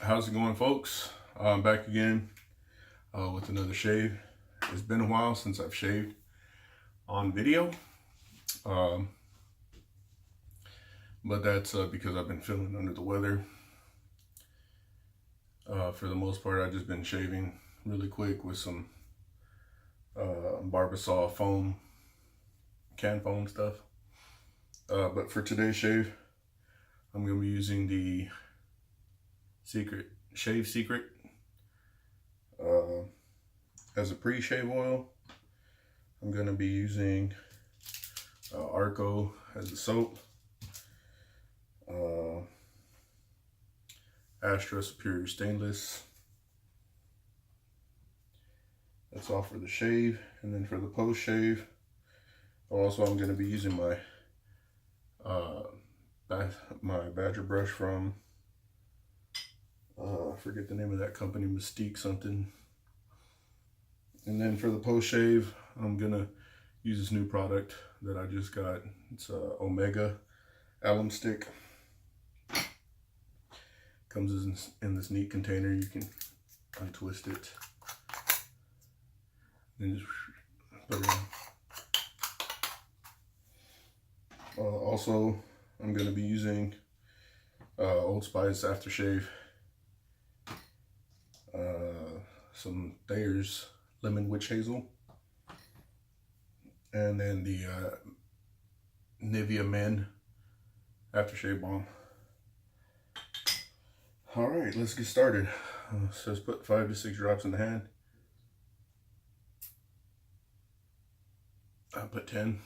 How's it going, folks? I'm back again with another shave. It's been a while since I've shaved on video, um, but that's because I've been feeling under the weather. For the most part, I've just been shaving really quick with some Barbasol foam, can foam stuff. But for today's shave, I'm going to be using the Shave Secret as a pre-shave oil. I'm going to be using Arko as a soap, Astra Superior Stainless. That's all for the shave. And then for the post shave, also I'm going to be using my my Badger brush from I forget the name of that company, Mystique something. And then for the post shave, I'm gonna use this new product that I just got. It's Omega Alum Stick. Comes in this neat container. You can untwist it and just put it on. Also, I'm gonna be using Old Spice aftershave. Some Thayer's Lemon Witch Hazel, and then the Nivea Men aftershave balm. All right, let's get started. So let's put 5 to 6 drops in the hand. I put 10.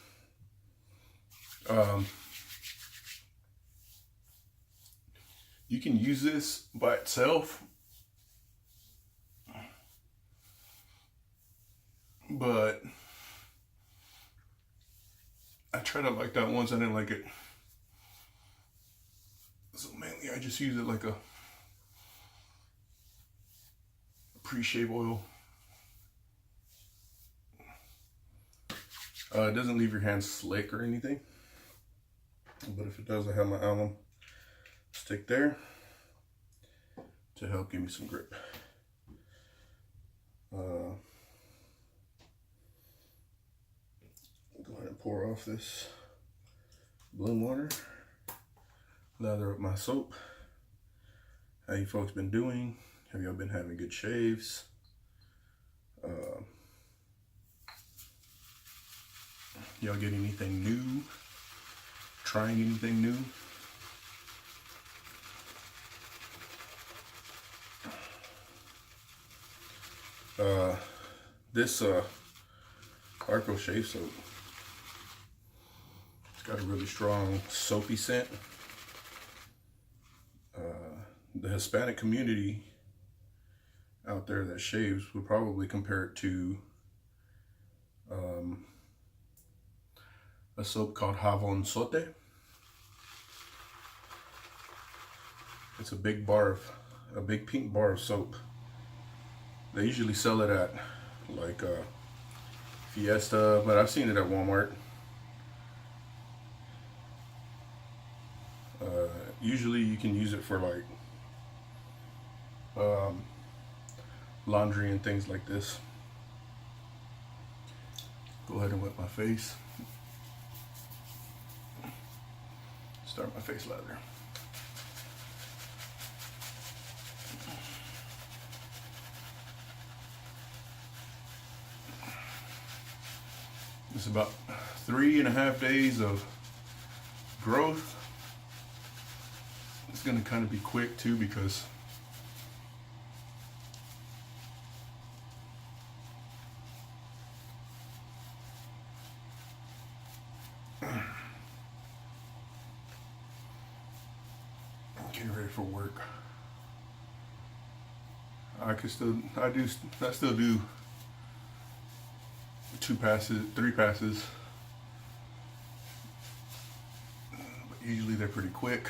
You can use this by itself, but I tried it like that once. I didn't like it, so mainly I just use it like a pre-shave oil. It doesn't leave your hands slick or anything, but if it does, I have my alum stick there to help give me some grip. Go ahead and pour off this bloom water. Lather up my soap. How you folks been doing? Have y'all been having good shaves? Y'all get anything new? Trying anything new? This Arko shave soap, it's got a really strong soapy scent. The Hispanic community out there that shaves would probably compare it to a soap called Javon Sote. It's a big pink bar of soap. They usually sell it at like Fiesta, but I've seen it at Walmart. Usually you can use it for like laundry and things like this. Go ahead and wet my face. Start my face lather. It's about 3.5 days of growth. It's gonna kind of be quick too, because I'm getting ready for work. I still do 2 passes, 3 passes, but usually they're pretty quick.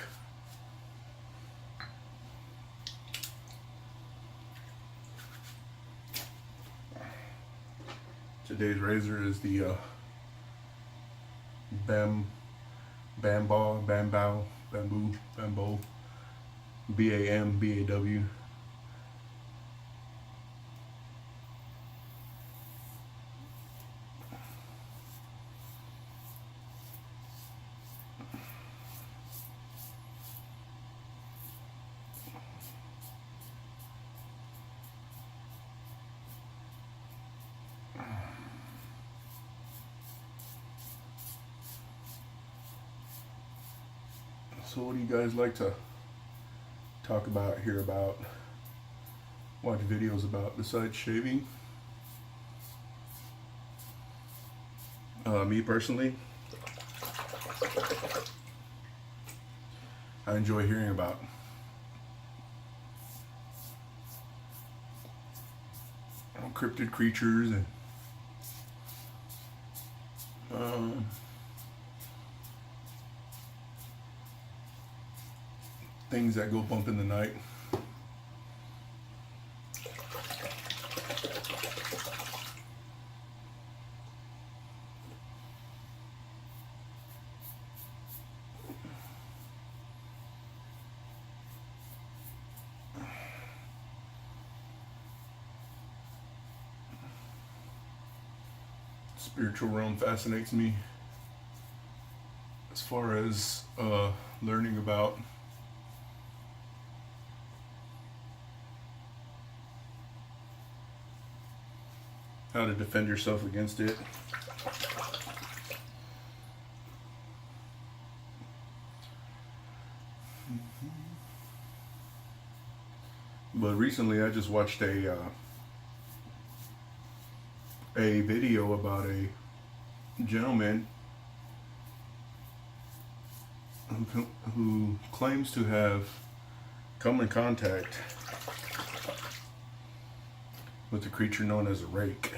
Today's razor is the Bamboo BAM, BAW. So what do you guys like to talk about, hear about, watch videos about besides shaving? Me personally, I enjoy hearing about cryptid creatures and things that go bump in the night. Spiritual realm fascinates me as far as learning about how to defend yourself against it. But recently I just watched a video about a gentleman who claims to have come in contact with a creature known as a rake.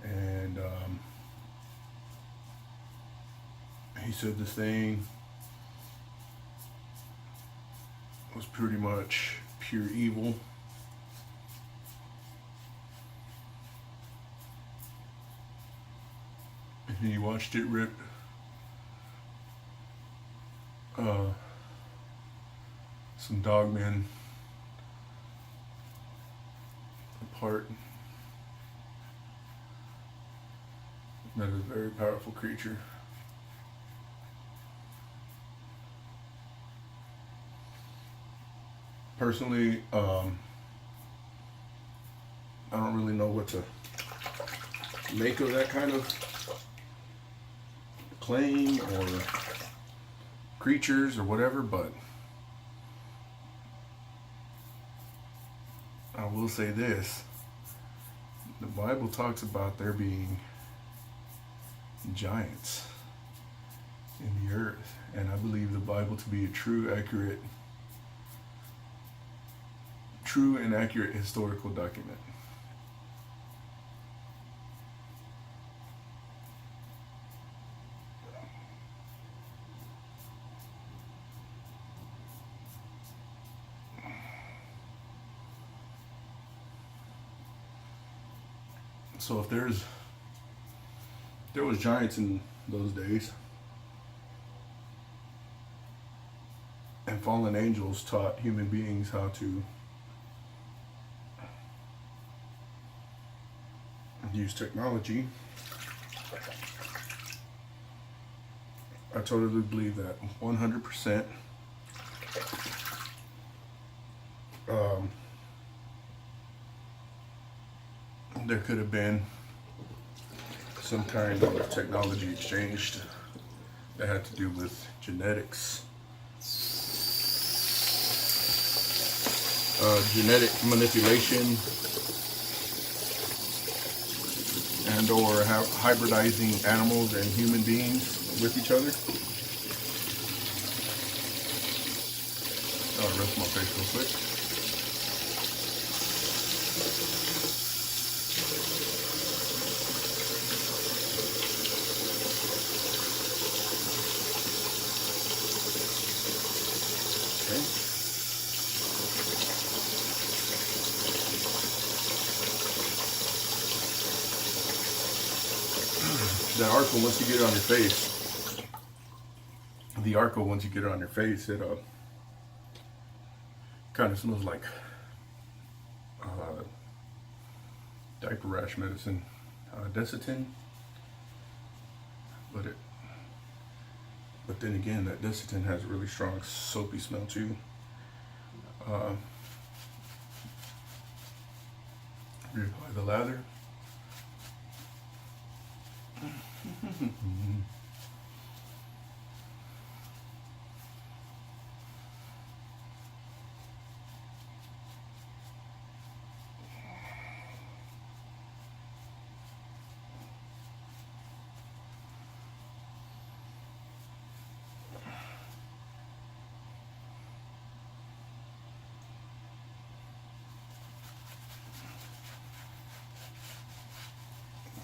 And he said this thing was pretty much pure evil. And he watched it rip some dogmen apart. That is a very powerful creature. Personally, I don't really know what to make of that kind of claim or creatures or whatever, but I will say this: the Bible talks about there being giants in the earth, and I believe the Bible to be a true and accurate historical document. So if there was giants in those days, and fallen angels taught human beings how to use technology, I totally believe that 100%. There could have been some kind of technology exchanged that had to do with genetics, genetic manipulation, and or hybridizing animals and human beings with each other. I'll rinse my face real quick. That article, once you get it on your face, it Kind of smells like diaper rash medicine, Desitin, but then again, that Desitin has a really strong soapy smell too. Reapply the lather.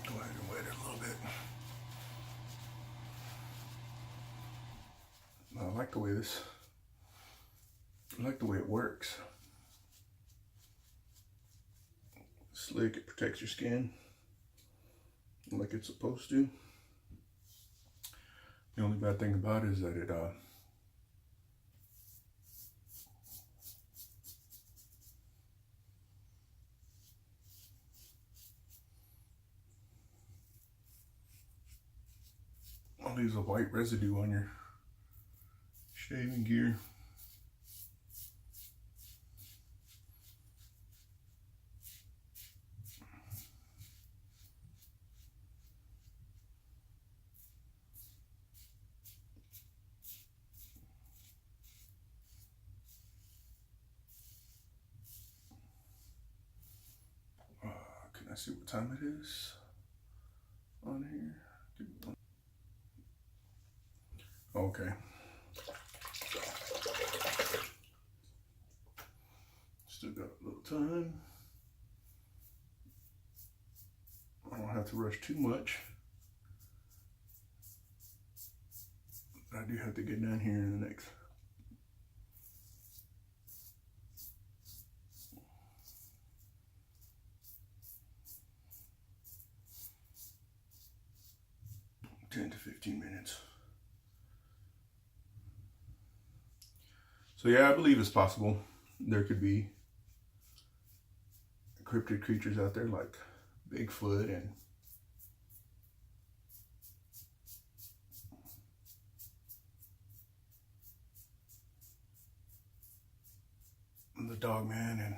Go ahead and wet it a little bit. I like the way it works. Slick, it protects your skin like it's supposed to. The only bad thing about it is that it leaves a white residue on your shaving gear. Can I see what time it is on here? Okay. Still got a little time. I don't have to rush too much. But I do have to get down here in the next 10 to 15 minutes. So yeah, I believe it's possible there could be cryptid creatures out there like Bigfoot and the Dogman and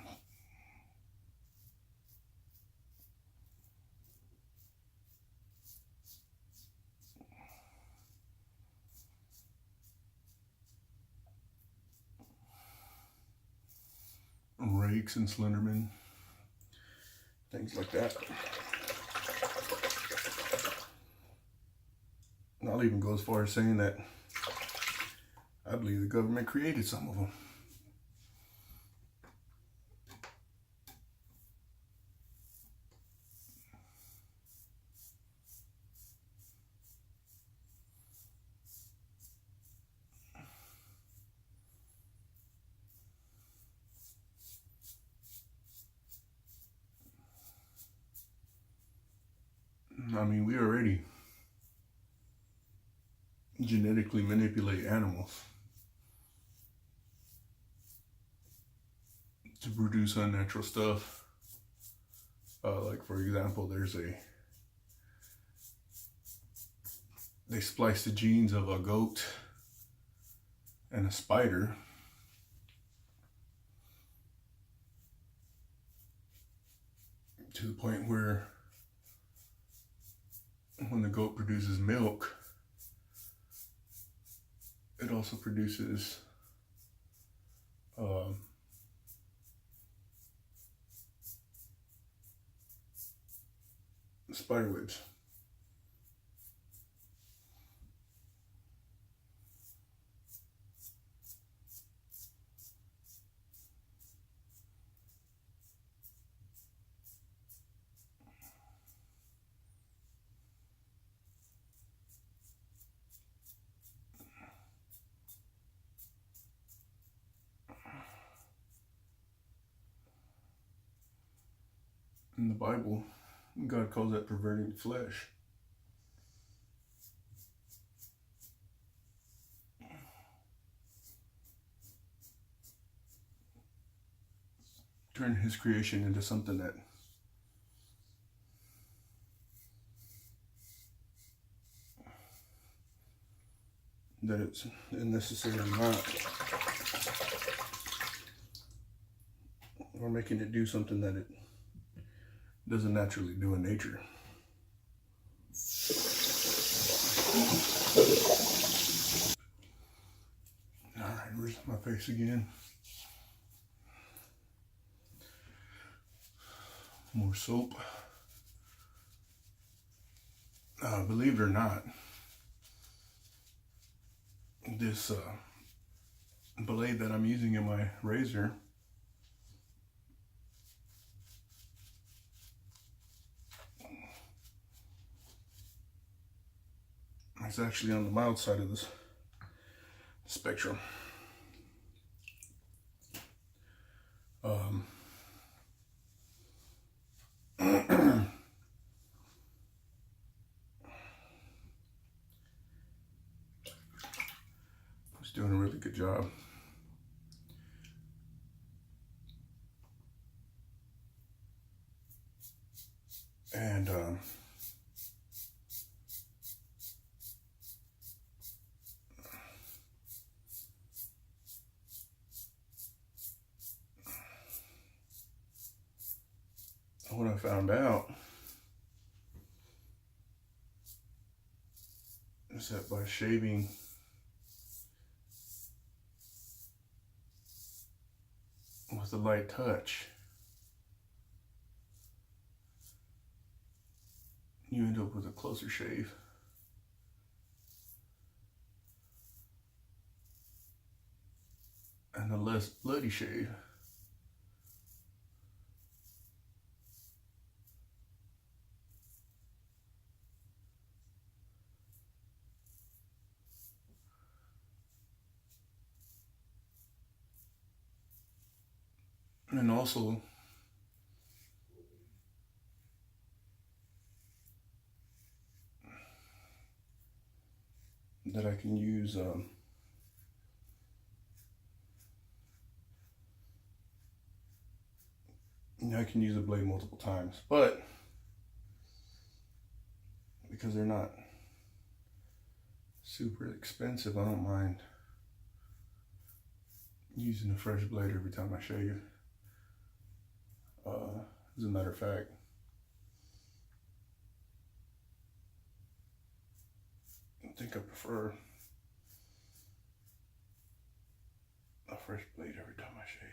Rakes and Slenderman, things like that. And I'll even go as far as saying that I believe the government created some of them. I mean, we already genetically manipulate animals to produce unnatural stuff. Like for example, they splice the genes of a goat and a spider to the point where when the goat produces milk, it also produces spider webs. In the Bible, God calls that perverting the flesh. turn his creation into something that it's necessarily not, or making it do something that it doesn't naturally do in nature. All right, where's my face again? More soap. Believe it or not, this blade that I'm using in my razor is actually on the mild side of this spectrum. It's doing a really good job. And what I found out is that by shaving with a light touch, you end up with a closer shave. And a less bloody shave. And also, that I can use I can use a blade multiple times, but because they're not super expensive, I don't mind using a fresh blade every time I shave. As a matter of fact, I think I prefer a fresh blade every time I shave.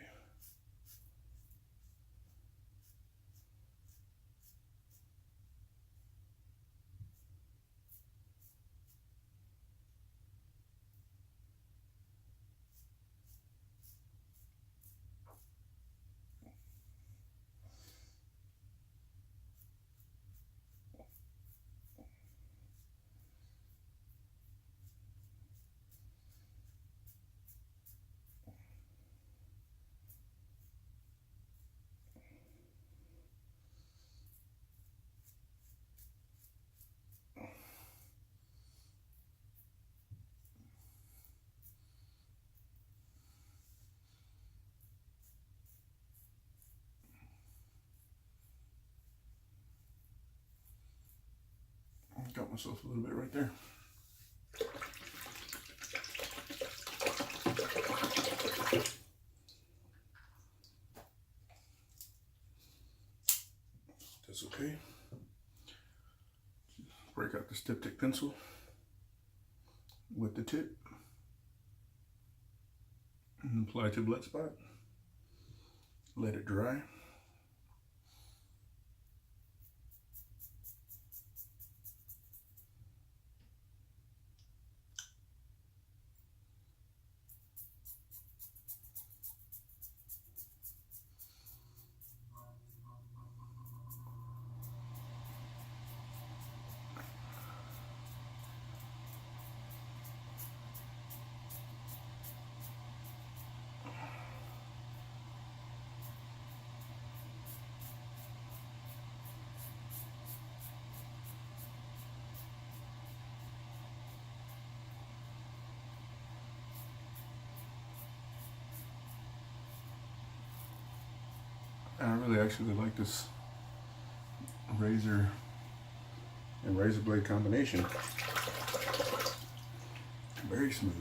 Got myself a little bit right there. That's okay. Break out the Styptic pencil with the tip and apply to blood spot. Let it dry. I really actually like this razor and razor blade combination. Very smooth.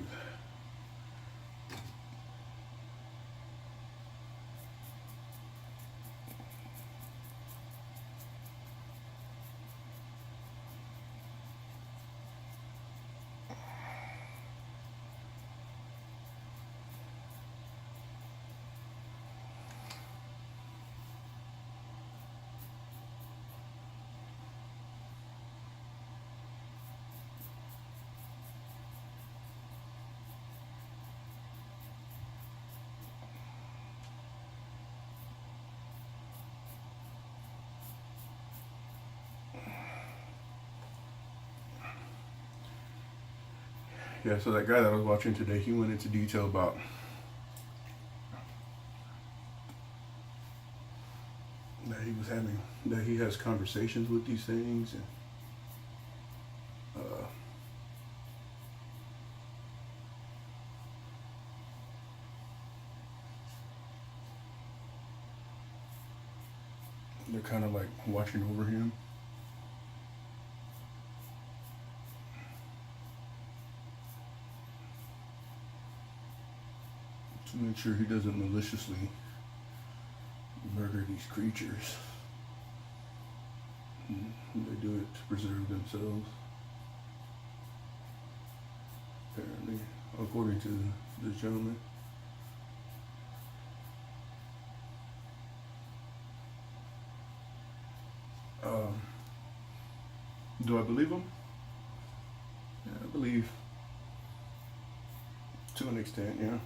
Yeah, so that guy that I was watching today, he went into detail about that he has conversations with these things, and they're kind of like watching over him. To make sure he doesn't maliciously murder these creatures. They do it to preserve themselves. Apparently, according to the gentleman. Do I believe him? Yeah, I believe to an extent, yeah.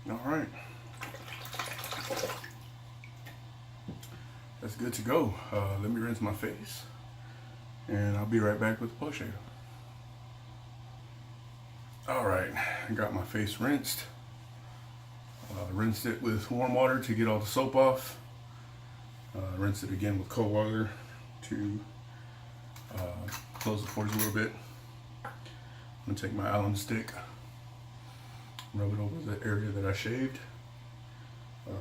All right. That's good to go. Let me rinse my face, and I'll be right back with the post shave. All right, I got my face rinsed. Rinsed it with warm water to get all the soap off. Rinsed it again with cold water to close the pores a little bit. I'm gonna take my alum stick, rub it over the area that I shaved.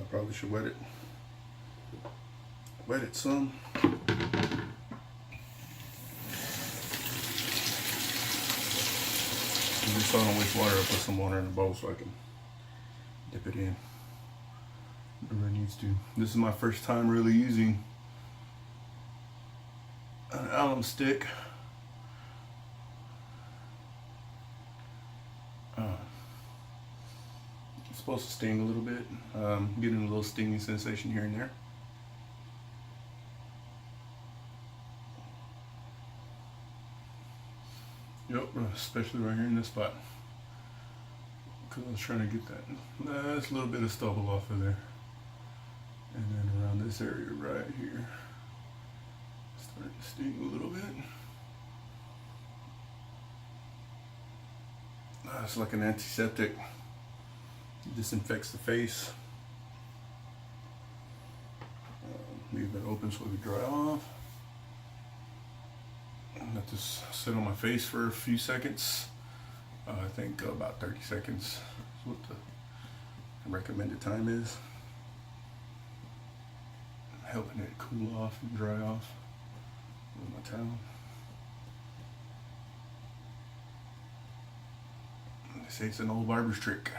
Probably should wet it. Wet it some. Just so I don't waste water, I'll put some water in the bowl so I can dip it in wherever it needs to. This is my first time really using an alum stick. It's supposed to sting a little bit. Getting a little stinging sensation here and there. Yep, especially right here in this spot. Because I was trying to get that last little bit of stubble off of there. And then around this area right here. Starting to sting a little bit. It's like an antiseptic. It disinfects the face. Leave that open so it can dry off. Let this sit on my face for a few seconds. I think about 30 seconds is what the recommended time is. Helping it cool off and dry off with my towel. They say it's an old barber's trick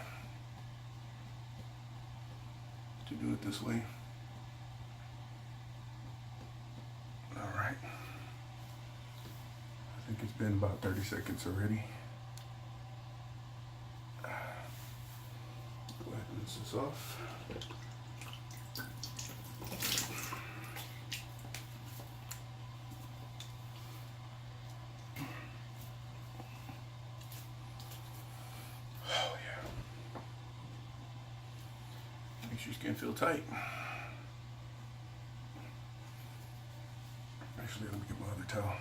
to do it this way. been about 30 seconds already. Go ahead and rinse this off. Oh yeah. Makes your skin feel tight. Actually, let me get my other towel.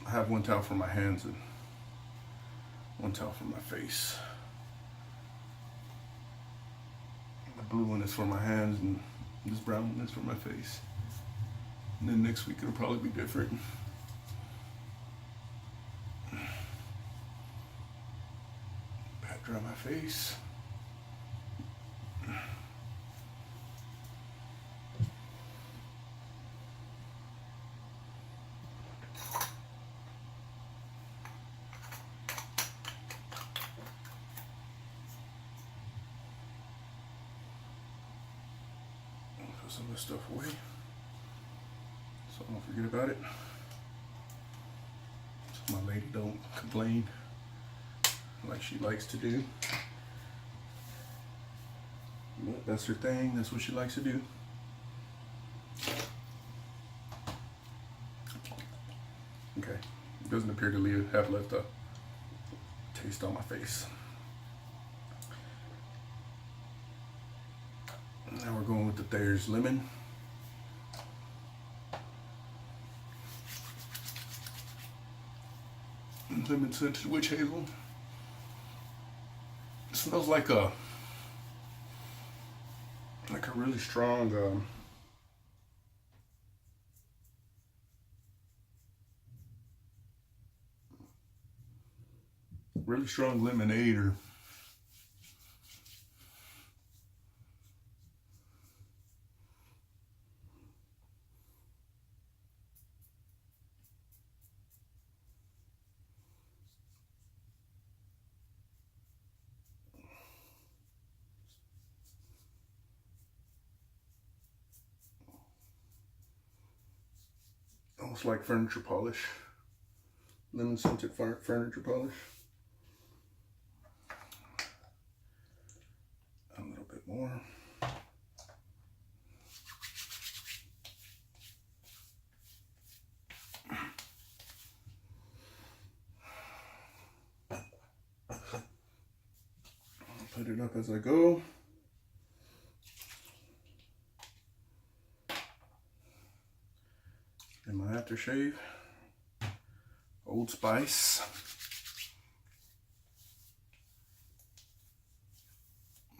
I have one towel for my hands and one towel for my face. The blue one is for my hands and this brown one is for my face. And then next week it'll probably be different. Pat dry my face. Put some of this stuff away so I don't forget about it. So my lady don't complain like she likes to do. But that's her thing, that's what she likes to do. Okay, it doesn't appear to have left a taste on my face. Now we're going with the Thayer's Lemon. Lemon scented witch hazel. It smells like a really strong lemonade or almost like furniture polish. Lemon scented furniture polish. A little bit more. I'll put it up as I go. And my aftershave, Old Spice.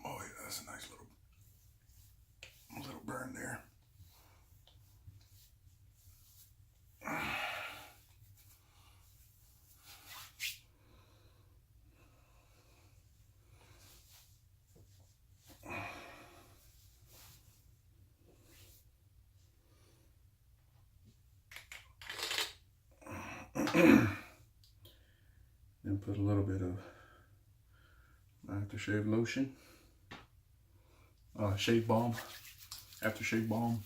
Oh yeah, that's a nice little burn there. Then put a little bit of aftershave lotion, shave balm, aftershave balm.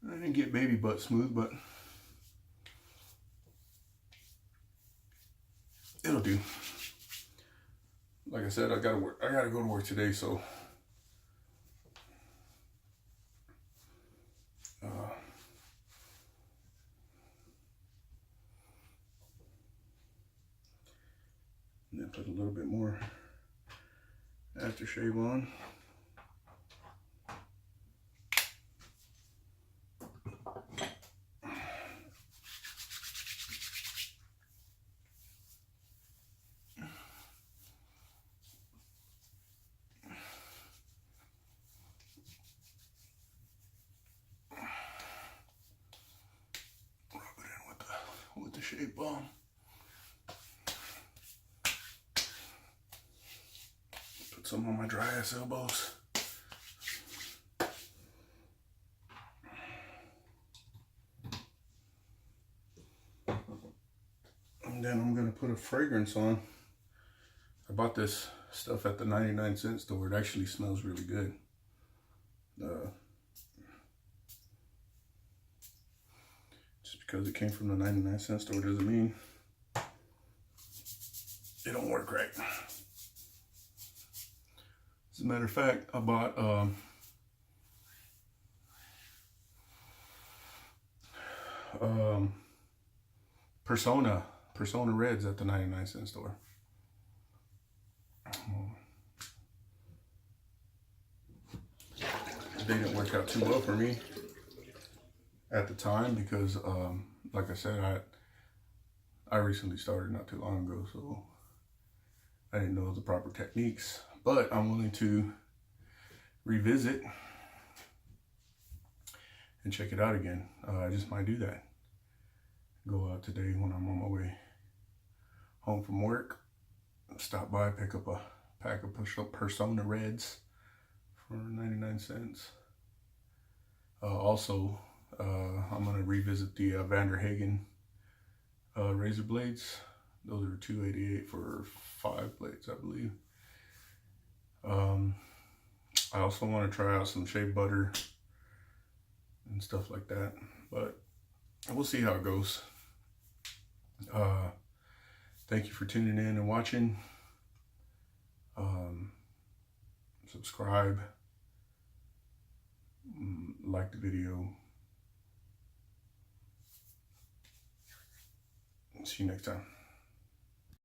I didn't get baby butt smooth, but it'll do. Like I said, I gotta go to work today, so and then put a little bit more aftershave on. With the shave balm. Put some on my dry ass elbows. And then I'm gonna put a fragrance on. I bought this stuff at the 99-cent store. It actually smells really good. Just because it came from the 99-cent store doesn't mean it don't work right. As a matter of fact, I bought Persona Reds at the 99-cent store. They didn't work out too well for me at the time because, like I said, I recently started not too long ago, so I didn't know the proper techniques. But I'm willing to revisit and check it out again. I just might do that. Go out today when I'm on my way home from work. Stop by, pick up a pack of Persona Reds for 99 cents. Also, I'm going to revisit the Vanderhagen razor blades. Those are $2.88 for 5 blades, I believe. I also want to try out some shea butter and stuff like that, but we'll see how it goes. Thank you for tuning in and watching. Subscribe, like the video. See you next time.